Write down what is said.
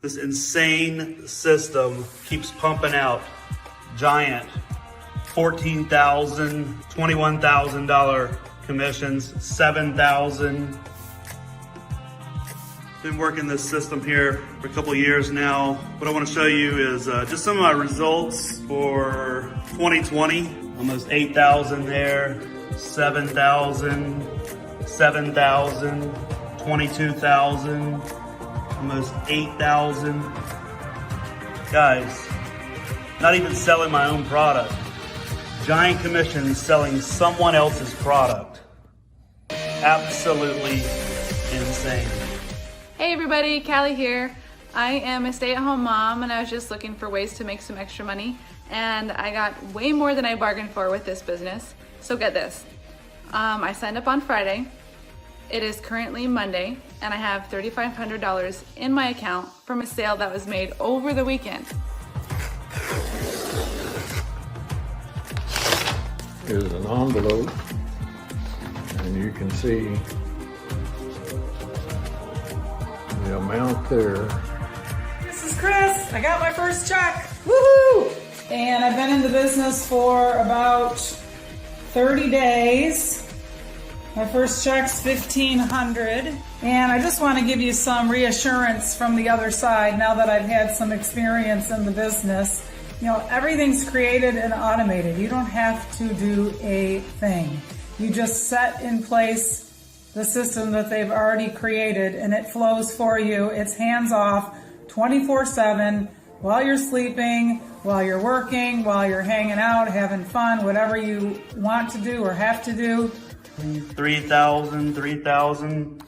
This insane system keeps pumping out giant $14,000, $21,000 commissions, $7,000. Been working this system here for a couple of years now. What I want to show you is just some of my results for 2020. Almost 8,000 there, 7,000, 7,000, 22,000, almost 8,000. Guys, not even selling my own product. Giant commissions selling someone else's product. Absolutely insane. Hey everybody, Callie here. I am a stay-at-home mom and I was just looking for ways to make some extra money, and I got way more than I bargained for with this business. So get this. I signed up on Friday. It is currently Monday and I have $3,500 in my account from a sale that was made over the weekend. Here's an envelope and you can see the amount there. This is Chris. I got my first check. Woohoo! And I've been in the business for about 30 days. My first check's $1,500. And I just want to give you some reassurance from the other side now that I've had some experience in the business. You know, everything's created and automated. You don't have to do a thing. You just set in place the system that they've already created and it flows for you. It's hands off 24/7 while you're sleeping, while you're working, while you're hanging out, having fun, whatever you want to do or have to do. 3,000, 3,000.